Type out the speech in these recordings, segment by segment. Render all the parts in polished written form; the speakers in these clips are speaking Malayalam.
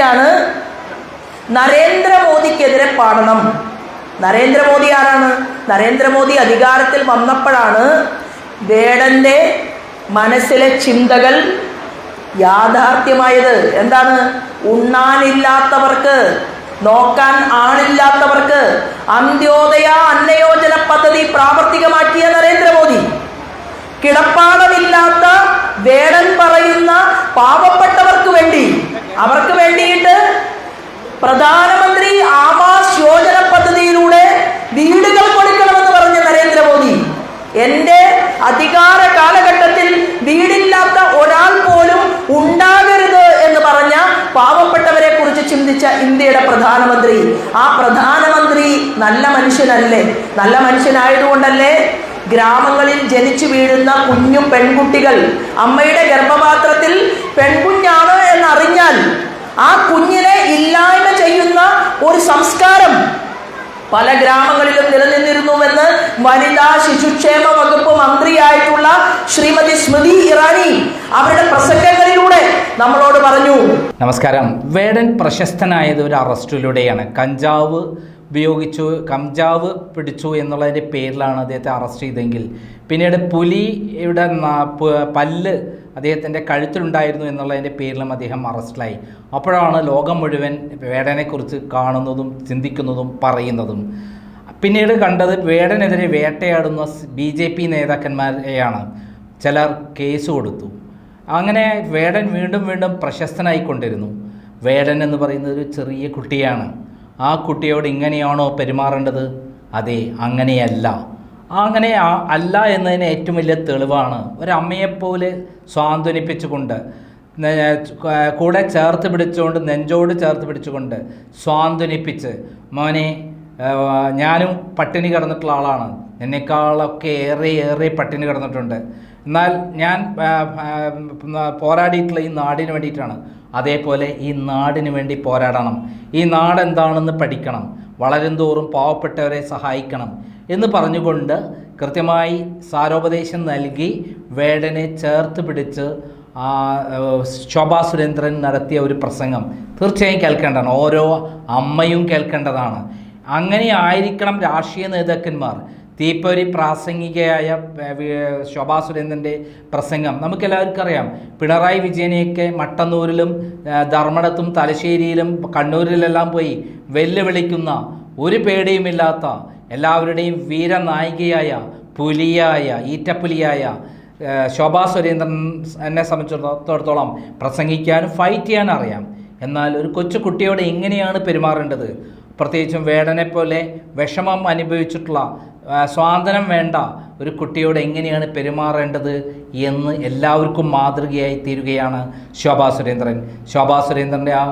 പറയുകയാണ്, നരേന്ദ്രമോദിക്കെതിരെ പാടണം. നരേന്ദ്രമോദി ആരാണ്? നരേന്ദ്രമോദി അധികാരത്തിൽ വന്നപ്പോഴാണ് വേടന്റെ മനസ്സിലെ ചിന്തകൾ യാഥാർത്ഥ്യമായത്. എന്താണ്? ഉണ്ണാനില്ലാത്തവർക്ക്, നോക്കാൻ ആളില്ലാത്തവർക്ക് അന്ത്യോദയ അന്നയോജന പദ്ധതി പ്രാവർത്തികമാക്കിയ നരേന്ദ്രമോദി, കിടപ്പാടമില്ലാത്ത വേടൻ പറയുന്ന പാവപ്പെട്ടവർക്ക് വേണ്ടി, അവർക്ക് വേണ്ടിയിട്ട് പ്രധാനമന്ത്രി ആവാസ് യോജന പദ്ധതിയിലൂടെ വീടുകൾ കൊടുക്കണമെന്ന് പറഞ്ഞ നരേന്ദ്രമോദി, എന്റെ അധികാര കാലഘട്ടത്തിൽ വീടില്ലാത്ത ഒരാൾ പോലും ഉണ്ടാകരുത് എന്ന് പറഞ്ഞ പാവപ്പെട്ടവരെ കുറിച്ച് ചിന്തിച്ച ഇന്ത്യയുടെ പ്രധാനമന്ത്രി. ആ പ്രധാനമന്ത്രി നല്ല മനുഷ്യനല്ലേ? നല്ല മനുഷ്യനായതുകൊണ്ടല്ലേ ഗ്രാമങ്ങളിൽ ജനിച്ചു വീഴുന്ന കുഞ്ഞു പെൺകുട്ടികൾ അമ്മയുടെ ഗർഭപാത്രത്തിൽ പെൺകുഞ്ഞാണ് എന്നറിഞ്ഞാൽ ആ കുഞ്ഞിനെ ഇല്ലായ്മ ചെയ്യുന്ന ഒരു സംസ്കാരം പല ഗ്രാമങ്ങളിലും നിലനിന്നിരുന്നുവെന്ന് വനിതാ ശിശുക്ഷേമ വകുപ്പ് മന്ത്രിയായിട്ടുള്ള ശ്രീമതി സ്മൃതി ഇറാനി അവരുടെ പ്രസംഗങ്ങളിലൂടെ നമ്മളോട് പറഞ്ഞു. നമസ്കാരം. വേടൻ പ്രശസ്തനായത് ഒരു അറസ്റ്റിലൂടെയാണ്. കഞ്ചാവ് പിടിച്ചു എന്നുള്ളതിൻ്റെ പേരിലാണ് അദ്ദേഹത്തെ അറസ്റ്റ് ചെയ്തെങ്കിൽ, പിന്നീട് പുലിയുടെ പല്ല് അദ്ദേഹത്തിൻ്റെ കഴുത്തിലുണ്ടായിരുന്നു എന്നുള്ളതിൻ്റെ പേരിലും അദ്ദേഹം അറസ്റ്റിലായി. അപ്പോഴാണ് ലോകം മുഴുവൻ വേടനെക്കുറിച്ച് കാണുന്നതും ചിന്തിക്കുന്നതും പറയുന്നതും. പിന്നീട് കണ്ടത് വേടനെതിരെ വേട്ടയാടുന്ന BJP നേതാക്കന്മാരെയാണ്. ചിലർ കേസ് കൊടുത്തു. അങ്ങനെ വേടൻ വീണ്ടും വീണ്ടും പ്രശസ്തനായിക്കൊണ്ടിരുന്നു. വേടൻ എന്ന് പറയുന്നത് ഒരു ചെറിയ കുട്ടിയാണ്. ആ കുട്ടിയോട് ഇങ്ങനെയാണോ പെരുമാറേണ്ടത്? അതെ, അങ്ങനെയല്ല. അങ്ങനെ അല്ല എന്നതിന് ഏറ്റവും വലിയ തെളിവാണ് ഒരമ്മയെപ്പോലെ സാന്ത്വനിപ്പിച്ചുകൊണ്ട്, കൂടെ ചേർത്ത് പിടിച്ചുകൊണ്ട്, നെഞ്ചോട് ചേർത്ത് പിടിച്ചുകൊണ്ട് സാന്ത്വനിപ്പിച്ച്, മോനെ ഞാനും പട്ടിണി കിടന്നിട്ടുള്ള ആളാണ്, എന്നെക്കാളൊക്കെ ഏറെ പട്ടിണി കിടന്നിട്ടുണ്ട്, എന്നാൽ ഞാൻ പോരാടിയിട്ടുള്ള ഈ നാടിന് വേണ്ടിയിട്ടാണ്. അതേപോലെ ഈ നാടിന് വേണ്ടി പോരാടണം, ഈ നാടെന്താണെന്ന് പഠിക്കണം, വളരും തോറും പാവപ്പെട്ടവരെ സഹായിക്കണം എന്ന് പറഞ്ഞുകൊണ്ട് കൃത്യമായി സാരോപദേശം നൽകി വേടനെ ചേർത്ത് പിടിച്ച് ശോഭാ സുരേന്ദ്രൻ നടത്തിയ ഒരു പ്രസംഗം തീർച്ചയായും കേൾക്കേണ്ടതാണ്. ഓരോ അമ്മയും കേൾക്കേണ്ടതാണ്. അങ്ങനെ ആയിരിക്കണം രാഷ്ട്രീയ നേതാക്കന്മാർ. തീപ്പൊരി പ്രാസംഗികയായ ശോഭാ സുരേന്ദ്രൻ്റെ പ്രസംഗം നമുക്കെല്ലാവർക്കും അറിയാം. പിണറായി വിജയനെയൊക്കെ മട്ടന്നൂരിലും ധർമ്മടത്തും തലശ്ശേരിയിലും കണ്ണൂരിലെല്ലാം പോയി വെല്ലുവിളിക്കുന്ന, ഒരു പേടിയുമില്ലാത്ത, എല്ലാവരുടെയും വീരനായികയായ, പുലിയായ, ഈറ്റപ്പുലിയായ ശോഭാ സുരേന്ദ്രൻ എന്നെ സംബന്ധിച്ചിടത്തോളം പ്രസംഗിക്കാനും ഫൈറ്റ് ചെയ്യാനും അറിയാം. എന്നാൽ ഒരു കൊച്ചു കുട്ടിയോട് എങ്ങനെയാണ് പെരുമാറേണ്ടത്, പ്രത്യേകിച്ചും വേടനെ പോലെ വിഷമം അനുഭവിച്ചിട്ടുള്ള, സ്വാതന്ത്ര്യം വേണ്ട ഒരു കുട്ടിയോട് എങ്ങനെയാണ് പെരുമാറേണ്ടത് എന്ന് എല്ലാവർക്കും മാതൃകയായി തീരുകയാണ് ശോഭാ സുരേന്ദ്രൻ. ശോഭാ സുരേന്ദ്രൻ്റെ ആ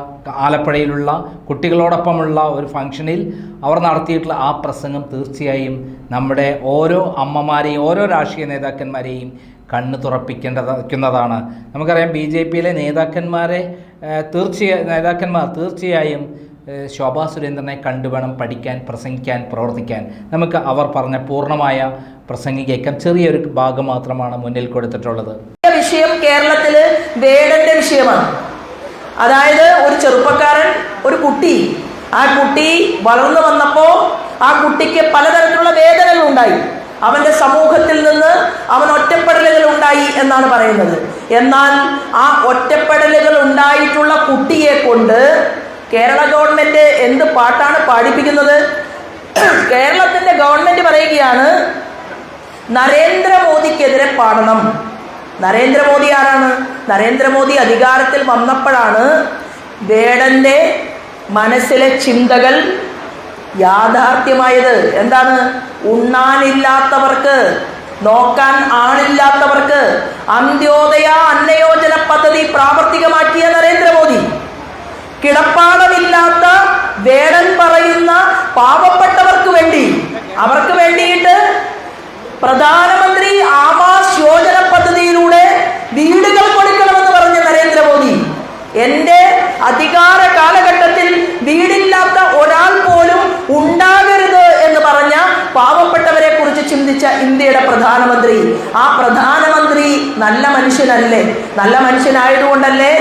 ആലപ്പുഴയിലുള്ള കുട്ടികളോടൊപ്പമുള്ള ഒരു ഫംഗ്ഷനിൽ അവർ നടത്തിയിട്ടുള്ള ആ പ്രസംഗം തീർച്ചയായും നമ്മുടെ ഓരോ അമ്മമാരെയും ഓരോ രാഷ്ട്രീയ നേതാക്കന്മാരെയും കണ്ണ് തുറപ്പിക്കേണ്ടതാണ്. നമുക്കറിയാം BJPയിലെ നേതാക്കന്മാർ തീർച്ചയായും ശോഭാ സുരേന്ദ്രനെ കണ്ടുവേണം പഠിക്കാൻ, പ്രസംഗിക്കാൻ, പ്രവർത്തിക്കാൻ. നമുക്ക് അവർ പറഞ്ഞ പൂർണ്ണമായ പ്രസംഗം കേൾക്കാം. ചെറിയൊരു ഭാഗം മാത്രമാണ് മുന്നിൽ കൊടുത്തിട്ടുള്ളത്. വിഷയം കേരളത്തില് വേടന്റെ വിഷയമാണ്. അതായത് ഒരു ചെറുപ്പക്കാരൻ, ഒരു കുട്ടി, ആ കുട്ടി വളർന്നു വന്നപ്പോ ആ കുട്ടിക്ക് പലതരത്തിലുള്ള വേദനകൾ ഉണ്ടായി. അവന്റെ സമൂഹത്തിൽ നിന്ന് അവൻ ഒറ്റപ്പെടലുകൾ ഉണ്ടായി എന്നാണ് പറയുന്നത്. എന്നാൽ ആ ഒറ്റപ്പെടലുകൾ ഉണ്ടായിട്ടുള്ള കുട്ടിയെ കൊണ്ട് കേരള ഗവൺമെന്റ് എന്ത് പാട്ടാണ് പാടിപ്പിക്കുന്നത്? കേരളത്തിന്റെ ഗവൺമെന്റ് പറയുകയാണ്, നരേന്ദ്രമോദിക്കെതിരെ പാടണം. നരേന്ദ്രമോദി ആരാണ്? നരേന്ദ്രമോദി അധികാരത്തിൽ വന്നപ്പോഴാണ് വേടന്റെ മനസ്സിലെ ചിന്തകൾ യാഥാർത്ഥ്യമായത്. എന്താണ്? ഉണ്ണാനില്ലാത്തവർക്ക്, നോക്കാൻ ആളില്ലാത്തവർക്ക് അന്ത്യോദയ അന്നയോജന പദ്ധതി പ്രാവർത്തികമാക്കിയ നരേന്ദ്രമോദി, കിടപ്പാടമില്ലാത്ത വേടൻ പറയുന്ന പാവപ്പെട്ടവർക്ക് വേണ്ടി, അവർക്ക് വേണ്ടിയിട്ട് പ്രധാനമന്ത്രി ആവാസ് യോജന പദ്ധതിയിലൂടെ വീടുകൾ കൊടുക്കണമെന്ന് പറഞ്ഞ നരേന്ദ്രമോദി, എന്റെ അധികാര കാലഘട്ടത്തിൽ വീടില്ലാത്ത ഒരാൾ പോലും ഉണ്ടാകരുത് എന്ന് പറഞ്ഞ പാവപ്പെട്ടവരെ കുറിച്ച് ചിന്തിച്ച ഇന്ത്യയുടെ പ്രധാനമന്ത്രി. ആ പ്രധാനമന്ത്രി നല്ല മനുഷ്യനല്ലേ? നല്ല മനുഷ്യനായതുകൊണ്ടല്ലേ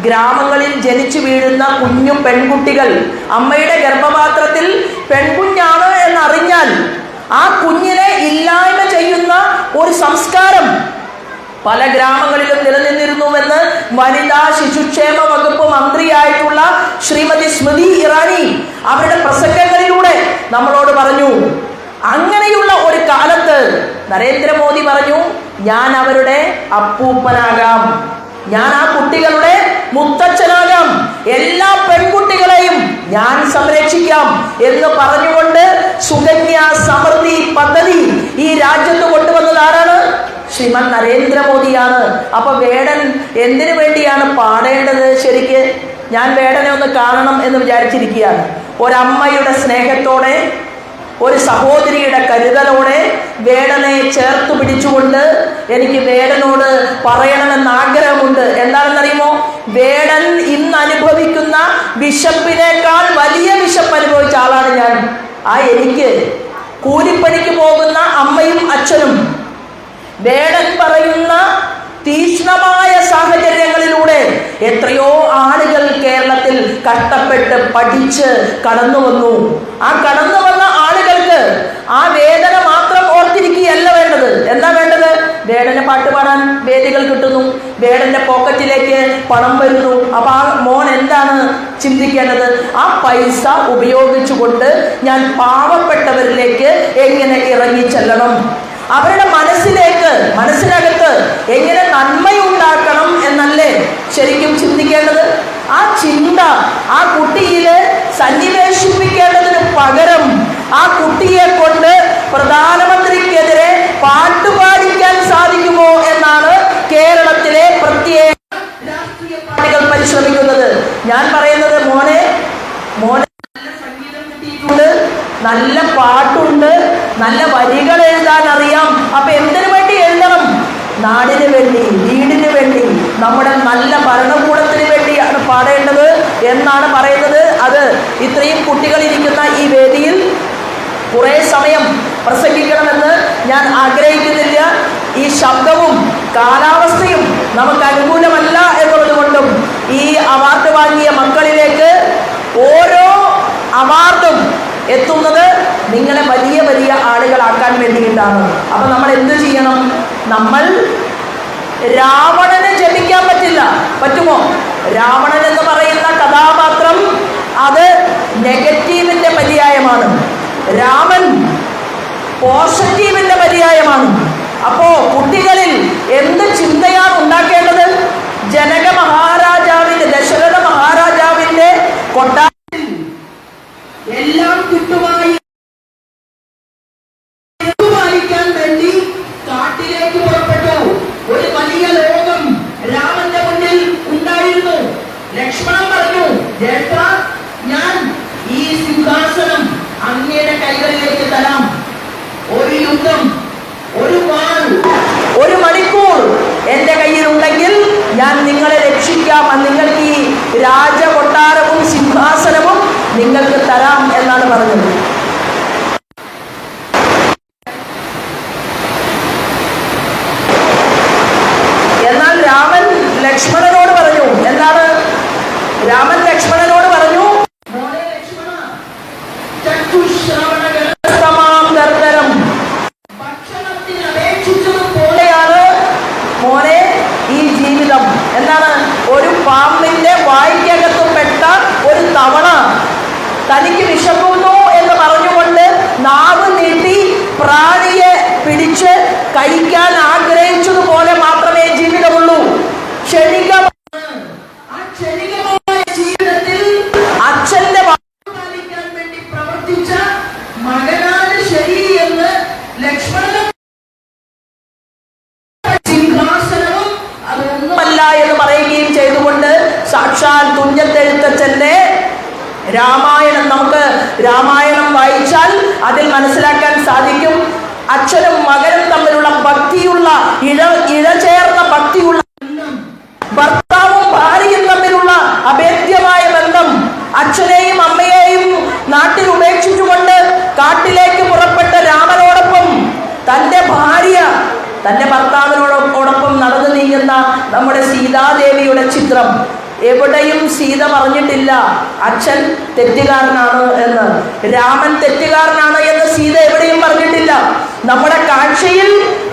ഗ്രാമങ്ങളിൽ ജനിച്ചു വീഴുന്ന കുഞ്ഞു പെൺകുട്ടികൾ അമ്മയുടെ ഗർഭപാത്രത്തിൽ പെൺകുഞ്ഞാണ് എന്നറിഞ്ഞാൽ ആ കുഞ്ഞിനെ ഇല്ലായ്മ ചെയ്യുന്ന ഒരു സംസ്കാരം പല ഗ്രാമങ്ങളിലും നിലനിന്നിരുന്നുവെന്ന് വനിതാ ശിശുക്ഷേമ വകുപ്പ് മന്ത്രിയായിട്ടുള്ള ശ്രീമതി സ്മൃതി ഇറാനി അവരുടെ പ്രസംഗങ്ങളിലൂടെ നമ്മളോട് പറഞ്ഞു. അങ്ങനെയുള്ള ഒരു കാലത്ത് നരേന്ദ്രമോദി പറഞ്ഞു, ഞാൻ അവരുടെ അപ്പൂപ്പനാകാം, ഞാൻ ആ കുട്ടികളുടെ മുത്തച്ഛനാകാം, എല്ലാ പെൺകുട്ടികളെയും ഞാൻ സംരക്ഷിക്കാം എന്ന് പറഞ്ഞുകൊണ്ട് സുകന്യ സമൃദ്ധി പദ്ധതി ഈ രാജ്യത്ത് കൊണ്ടുവന്നത് ആരാണ്? ശ്രീമാൻ നരേന്ദ്രമോദിയാണ്. അപ്പൊ വേടൻ എന്തിനു വേണ്ടിയാണ് പാടേണ്ടത്? ശരിക്ക് ഞാൻ വേടനെ ഒന്ന് കാണണം എന്ന് വിചാരിച്ചിരിക്കുകയാണ്. ഒരമ്മയുടെ സ്നേഹത്തോടെ, ഒരു സഹോദരിയുടെ കരുതലോടെ വേടനെ ചേർത്ത് പിടിച്ചുകൊണ്ട് എനിക്ക് വേടനോട് പറയണമെന്ന് ആഗ്രഹമുണ്ട്. എന്താണെന്നറിയുമോ? വേടൻ ഇന്ന് അനുഭവിക്കുന്ന വിശപ്പിനേക്കാൾ വലിയ വിശപ്പ് അനുഭവിച്ച ആളാണ് ഞാൻ. എനിക്ക് കൂലിപ്പണിക്ക് പോകുന്ന അമ്മയും അച്ഛനും വേടൻ പറയുന്ന തീക്ഷ്ണമായ സാഹചര്യങ്ങളിലൂടെ എത്രയോ ആളുകൾ കേരളത്തിൽ കഷ്ടപ്പെട്ട് പഠിച്ച് കടന്നു വന്നു. ആ കടന്നു വന്ന ആളുകൾക്ക് ആ വേദന മാത്രം ഓർത്തിരിക്കുകയല്ല വേണ്ടത്. എന്താ വേണ്ടത്? വേടനെ പാട്ടുപാടാൻ വേദികൾ കിട്ടുന്നു, വേടന്റെ പോക്കറ്റിലേക്ക് പണം വരുന്നു. അപ്പൊ ആ മോൻ എന്താണ് ചിന്തിക്കേണ്ടത്? ആ പൈസ ഉപയോഗിച്ചുകൊണ്ട് ഞാൻ പാവപ്പെട്ടവരിലേക്ക് എങ്ങനെ ഇറങ്ങി ചെല്ലണം, അവരുടെ മനസ്സിനകത്ത് എങ്ങനെ നന്മയുണ്ടാക്കണം എന്നല്ലേ ശരിക്കും ചിന്തിക്കേണ്ടത്. ആ ചിന്ത ആ കുട്ടിയില് സന്നിവേശിപ്പിക്കേണ്ടതിന് പകരം ആ കുട്ടിയെ കൊണ്ട് പ്രധാനമന്ത്രിക്കെതിരെ പാട്ടുപാടിക്കാൻ സാധിക്കുമോ എന്നാണ് കേരളത്തിലെ പ്രത്യേക രാഷ്ട്രീയ പാർട്ടികൾ പരിശ്രമിക്കുന്നത്. ഞാൻ പറയുന്നത്, മോനെ നല്ല സംഗീതം കിട്ടിയിട്ടുണ്ട്, നല്ല പാട്ടുണ്ട്, നല്ല വരികൾ എഴുതാൻ അറിയാം. അപ്പൊ എന്തിനു വേണ്ടി എഴുതണം? നാടിന് വേണ്ടി, വീടിന് വേണ്ടി, നമ്മുടെ നല്ല ഭരണകൂടത്തിന് വേണ്ടിയാണ് പാടേണ്ടത് എന്നാണ് പറയുന്നത്. അത് ഇത്രയും കുട്ടികൾ ഇരിക്കുന്ന ഈ വേദിയിൽ കുറെ സമയം പ്രസംഗിക്കണമെന്ന് ഞാൻ ആഗ്രഹിക്കുന്നില്ല. ഈ ശബ്ദവും കാലാവസ്ഥയും നമുക്ക് അനുകൂലമല്ല എന്നുള്ളത് കൊണ്ടും ഈ അവാർഡ് വാങ്ങിയ മക്കളിലേക്ക് ഓരോ അവാർഡും എത്തുന്നത് നിങ്ങളെ വലിയ വലിയ ആളുകളാക്കാൻ വേണ്ടിയിട്ടാണ്. അപ്പൊ നമ്മൾ എന്ത് ചെയ്യണം? നമ്മൾ രാവണനെ ജപിക്കാൻ പറ്റില്ല. പറ്റുമോ? രാവണൻ എന്ന് പറയുന്ന കഥാപാത്രം അത് നെഗറ്റീവിന്റെ പര്യായമാണ്, രാമൻ പോസിറ്റീവിന്റെ പര്യായമാണ്. അപ്പോ കുട്ടികളിൽ എന്ത് ചിന്തയാണ് ഉണ്ടാക്കേണ്ടത്? ജനക മഹാരാജാവിന്റെ, ദശരഥ മഹാരാജാവിന്റെ കൊട്ടാരത്തിൽ എല്ലാം കിട്ടുമായി വായിക്കാൻ വേണ്ടി കാട്ടിലേക്ക് പുറപ്പെട്ടു. ഒരു വലിയ ലോകം രാമന്റെ മുന്നിൽ ഉണ്ടായിരുന്നു. ലക്ഷ്മണൻ പറഞ്ഞു, ജ്യേഷ്ഠ, ഞാൻ ഈ സിംഹാസനം അങ്ങയുടെ കൈകളിലേക്ക് തരാം. ഒരു യുദ്ധം, ഒരു വാൾ, ഒരു മണിക്കൂർ എന്റെ കയ്യിലുണ്ടെങ്കിൽ ഞാൻ നിങ്ങളെ രക്ഷിക്കാം, നിങ്ങൾക്ക് ഈ രാജകൊട്ടാരവും സിംഹാസനവും നിങ്ങൾക്ക് തരാം എന്നാണ് പറഞ്ഞത്. എന്നാൽ രാമൻ ലക്ഷ്മണനോട് പറഞ്ഞു, എന്താണ്? രാമൻ ലക്ഷ്മണനോട് പറഞ്ഞു, മോനെ ലക്ഷ്മണ, ചക്ഷുശ്രവണമാം ദർദരം, ഭക്ഷണത്തിന് അപേക്ഷിച്ചതുപോലെയാണ് മോനെ ഈ ജീവിതം. എന്താണ്? ഒരു പാമ്പിന്റെ വായ്ക്കകത്ത് പെട്ട ഒരു തവണ തനിക്ക് വിശക്കുന്നു എന്ന് പറഞ്ഞുകൊണ്ട് നാവ് നീട്ടി പ്രാണിയെ പിടിച്ച് കഴിക്കാൻ ആഗ്രഹിച്ചതുപോലെ മാത്രമേ ജീവിതമുള്ളൂ. ക്ഷണികമായ ജീവിതത്തിൽ അച്ഛന്റെ പാലിക്കാൻ വേണ്ടി പ്രവർത്തിച്ച മകനാണ് ശരി എന്ന് ലക്ഷ്മണൻ, സിംഹാസനവും അതൊന്നുമല്ല എന്ന് പറയുകയും ചെയ്തുകൊണ്ട് സാക്ഷാൽ തുഞ്ചത്തെഴുത്തച്ഛന്റെ രാമായണം, നമുക്ക് രാമായണം വായിച്ചാൽ അതിൽ മനസ്സിലാക്കാൻ സാധിക്കും. അച്ഛനും മകനും തമ്മിലുള്ള ഭക്തിയുള്ള ഇഴചേർന്ന ഭക്തിയുള്ള ബന്ധം, ഭർത്താവും ഭാര്യയും തമ്മിലുള്ള അഭേദ്യമായ ബന്ധം, അച്ഛനെയും അമ്മയെയും നാട്ടിൽ ഉപേക്ഷിച്ചുകൊണ്ട് കാട്ടിലേക്ക് പുറപ്പെട്ട രാമനോടൊപ്പം തന്റെ ഭാര്യ തന്റെ ഭർത്താവിനോടൊപ്പം നടന്നു നീങ്ങുന്ന നമ്മുടെ സീതാദേവിയുടെ ചിത്രം എവിടെയും സീത പറഞ്ഞിട്ടില്ല അച്ഛൻ തെറ്റുകാരനാണ് എന്ന്, രാമൻ തെറ്റുകാരനാണ് എന്ന് സീത എവിടെയും പറഞ്ഞിട്ടില്ല. നമ്മുടെ കാഴ്ചയിൽ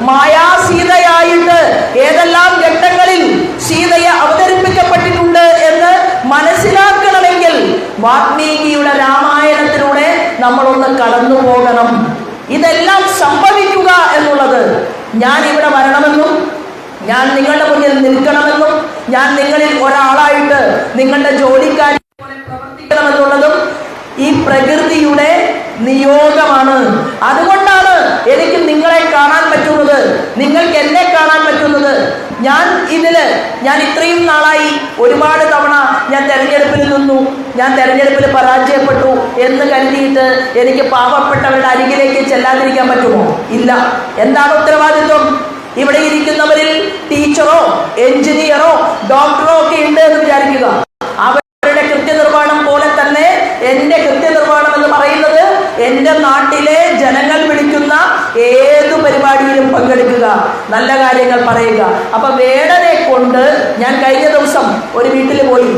മായാസീതയായിട്ട് ഏതെല്ലാം ഘട്ടങ്ങളിൽ സീതയെ അവതരിപ്പിക്കപ്പെട്ടിട്ടുണ്ട് എന്ന് മനസ്സിലാക്കണമെങ്കിൽ വാൽമീകിയുടെ രാമായണത്തിലൂടെ നമ്മളൊന്ന് കടന്നു പോകണം. ഇതെല്ലാം സംഭവിക്കുക എന്നുള്ളത് ഞാൻ ഇവിടെ വരണമെന്നും ഞാൻ നിങ്ങളുടെ മുന്നിൽ നിൽക്കണമെന്നും ഞാൻ നിങ്ങളിൽ ഒരാളായിട്ട് നിങ്ങളുടെ ജോലിക്കാരി പോലെ പ്രവർത്തിക്കണമെന്നുള്ളതും ഈ പ്രകൃതിയുടെ നിയോഗമാണ്. അതുകൊണ്ടാണ് എനിക്ക് നിങ്ങളെ കാണാൻ പറ്റുന്നത്, നിങ്ങൾക്ക് എന്നെ കാണാൻ പറ്റുന്നത്. ഞാൻ ഇത്രയും നാളായി ഒരുപാട് തവണ ഞാൻ തെരഞ്ഞെടുപ്പിൽ നിന്നു, ഞാൻ തെരഞ്ഞെടുപ്പിൽ പരാജയപ്പെട്ടു എന്ന് കരുതിയിട്ട് എനിക്ക് പാവപ്പെട്ടവരുടെ അരികിലേക്ക് ചെല്ലാതിരിക്കാൻ പറ്റുമോ? ഇല്ല. എന്താണ് ഉത്തരവാദിത്വം? ഇവിടെ ഇരിക്കുന്നവരിൽ ടീച്ചറോ എഞ്ചിനീയറോ ഡോക്ടറോ ഒക്കെ ഉണ്ട് എന്ന് വിചാരിക്കുക. അവരുടെ കൃത്യനിർവഹണം പോലെ തന്നെ എൻ്റെ കൃത്യനിർവഹണം എന്ന് പറയുന്നത് എൻ്റെ നാട്ടിലെ ജനങ്ങൾ വിളിക്കുന്ന ഏതു പരിപാടിയിലും പങ്കെടുക്കുക, നല്ല കാര്യങ്ങൾ പറയുക. അപ്പൊ വേടനെ കൊണ്ട് ഞാൻ കഴിഞ്ഞ ദിവസം ഒരു വീട്ടിൽ പോയി.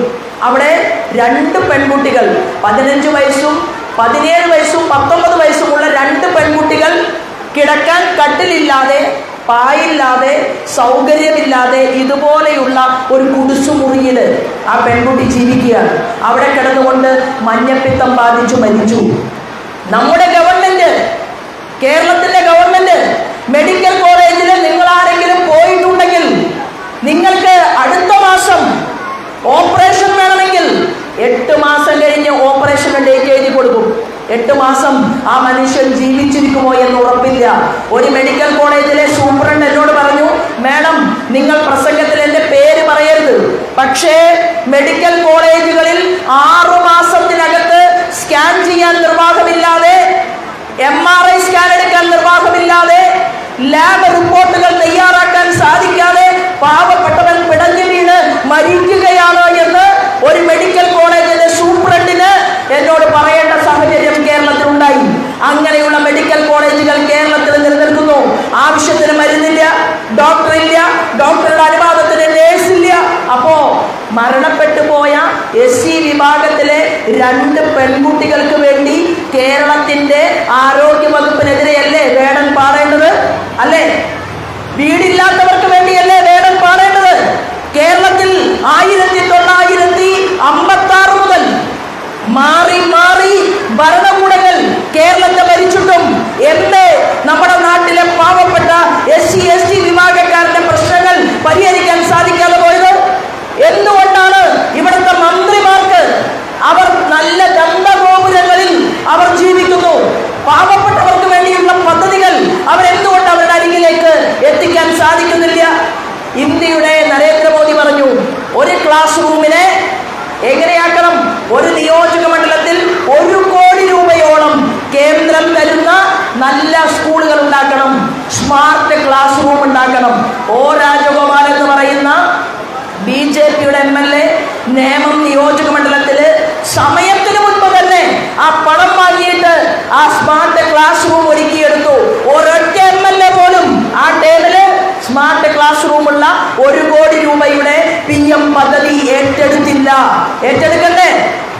അവിടെ 2 പെൺകുട്ടികൾ, 15 വയസ്സും 17 വയസ്സും 19 വയസ്സുമുള്ള 2 പെൺകുട്ടികൾ കിടക്കാൻ കട്ടിലില്ലാതെ, പായില്ലാതെ, സൗകര്യമില്ലാതെ ഇതുപോലെയുള്ള ഒരു കുടിസുമുറിയിൽ ആ പെൺകുട്ടി ജീവിക്കുകയാണ്. അവിടെ കിടന്നുകൊണ്ട് മഞ്ഞപ്പിത്തം ബാധിച്ചു മരിച്ചു. നമ്മുടെ ഗവൺമെന്റ്, കേരളത്തിലെ ഗവൺമെന്റ് മെഡിക്കൽ കോളേജിൽ നിങ്ങൾ ആരെങ്കിലും പോയിട്ടുണ്ടെങ്കിൽ നിങ്ങൾക്ക് അടുത്ത മാസം ഓപ്പറേഷൻ വേണമെങ്കിൽ 8 മാസം കഴിഞ്ഞ് ഓപ്പറേഷൻ ഡേറ്റ് എഴുതി കൊടുക്കും. 8 മാസം ആ മനുഷ്യൻ ജീവിച്ചിരിക്കുമോ എന്ന് ഉറപ്പില്ല. ഒരു മെഡിക്കൽ കോളേജിലെ സൂപ്രണ്ട് എന്നോട് പറഞ്ഞു, മാഡം നിങ്ങൾ പ്രസംഗത്തിൽ എൻ്റെ പേര് പറയരുത്, പക്ഷേ മെഡിക്കൽ കോളേജുകളിൽ 6 മാസത്തിനകത്ത് സ്കാൻ ചെയ്യാൻ നിർവാഹമില്ലാതെ, MRI സ്കാൻ എടുക്കാൻ നിർവാഹമില്ലാതെ, ലാബ് റിപ്പോർട്ടുകൾ തയ്യാറാക്കാൻ സാധിക്കാതെ പാവപ്പെട്ടവൻ പിടഞ്ഞു വീണ് മരിക്കുകയാണ് എന്ന് ഒരു മെഡിക്കൽ കോളേജിലെ സൂപ്രണ്ടിന് എന്നോട് പറയേണ്ട സാഹചര്യം കേരളത്തിൽ ഉണ്ടായി. അങ്ങനെയുള്ള മെഡിക്കൽ കോളേജുകൾ കേരളത്തിൽ നിലനിൽക്കുന്നു. ആവശ്യത്തിന് മരുന്നില്ല, ഡോക്ടറില്ല, ഡോക്ടറുടെ അനുവാദത്തിന് നേഴ്സില്ല. അപ്പോ മരണപ്പെട്ടു പോയ SC വിഭാഗത്തിലെ 2 പെൺകുട്ടികൾക്ക് വേണ്ടി കേരളത്തിന്റെ ആരോഗ്യ വകുപ്പിനെതിരെയല്ലേ വേടൻ പാടേണ്ടത്? അല്ലേ? വീടില്ലാത്തവർക്ക് വേണ്ടിയല്ലേ വേടൻ പാടേണ്ടത്? കേരളത്തിൽ 1956 മുതൽ മാറി മാറി ഭരണകൂടങ്ങൾ കേരളത്തെ ഭരിച്ചിട്ടും എന്തേ നമ്മുടെ നാട്ടിലെ പാവപ്പെട്ട SC ST വിഭാഗക്കാരുടെ പ്രശ്നങ്ങൾ പരിഹരിക്കാൻ സാധിക്കാതെ പോയത്? എന്തുകൊണ്ടാണ് ഇവിടുത്തെ മന്ത്രിമാർക്ക് അവർ നല്ല ദന്തഗോപുരങ്ങളിൽ അവർ ജീവിക്കുന്നു, പാവപ്പെട്ടവർക്ക് വേണ്ടിയുള്ള പദ്ധതികൾ അവരെന്തുകൊണ്ട് അവരുടെ അരികിലേക്ക് എത്തിക്കാൻ സാധിക്കുന്നില്ല? ഇന്ത്യയുടെ നരേന്ദ്രമോദി പറഞ്ഞു, ഒരു ക്ലാസ് റൂമിനെ എങ്ങനെയാക്കണം? ഒരു നിയോജക മണ്ഡലത്തിൽ 1 കോടി രൂപയോളം കേന്ദ്രം തരുന്ന നല്ല സ്കൂളുകൾ ഉണ്ടാക്കണം, സ്മാർട്ട് ക്ലാസ് റൂം ഉണ്ടാക്കണം. രാജഗോപാൽ എന്ന് പറയുന്ന BJPയുടെ MLA നേമം നിയോജക മണ്ഡലത്തില് സമയത്തിന് മുൻപ് തന്നെ ആ പണം വാങ്ങിയിട്ട് ആ സ്മാർട്ട് ക്ലാസ് റൂം ഒരുക്കിയെടുത്തു. ഒരൊറ്റ MLA പോലും ആ ടേബിള് സ്മാർട്ട് ക്ലാസ് റൂമുള്ള 1 കോടി രൂപയുടെ PM പദ്ധതി ഏറ്റെടുത്തില്ല. ഏറ്റെടുക്കണ്ടേ?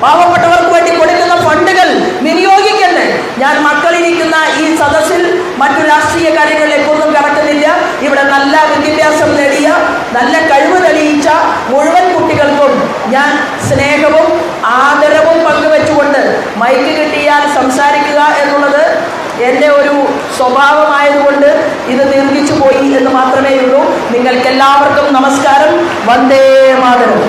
പാവപ്പെട്ടവർക്ക് വേണ്ടി കൊടുക്കുന്ന ഫണ്ടുകൾ വിനിയോഗിക്കണ്ടേ? ഞാൻ മക്കളിരിക്കുന്ന ഈ സദസ്സിൽ മറ്റു രാഷ്ട്രീയ കാര്യങ്ങളിലേക്കൊന്നും കടക്കുന്നില്ല. ഇവിടെ നല്ല വിദ്യാഭ്യാസം നേടിയ, നല്ല കഴിവ് തെളിയിച്ച മുഴുവൻ കുട്ടികൾക്കും ഞാൻ സ്നേഹവും ആദരവും പങ്കുവെച്ചുകൊണ്ട് മൈക്ക് കിട്ടിയാൽ സംസാരിക്കുക എന്നുള്ളത് എൻ്റെ ഒരു സ്വഭാവമായതുകൊണ്ട് ഇത് ദീർഘിച്ചു പോയി എന്ന് മാത്രമേ ഉള്ളൂ. നിങ്ങൾക്കെല്ലാവർക്കും നമസ്കാരം. വന്ദേ മാതരം.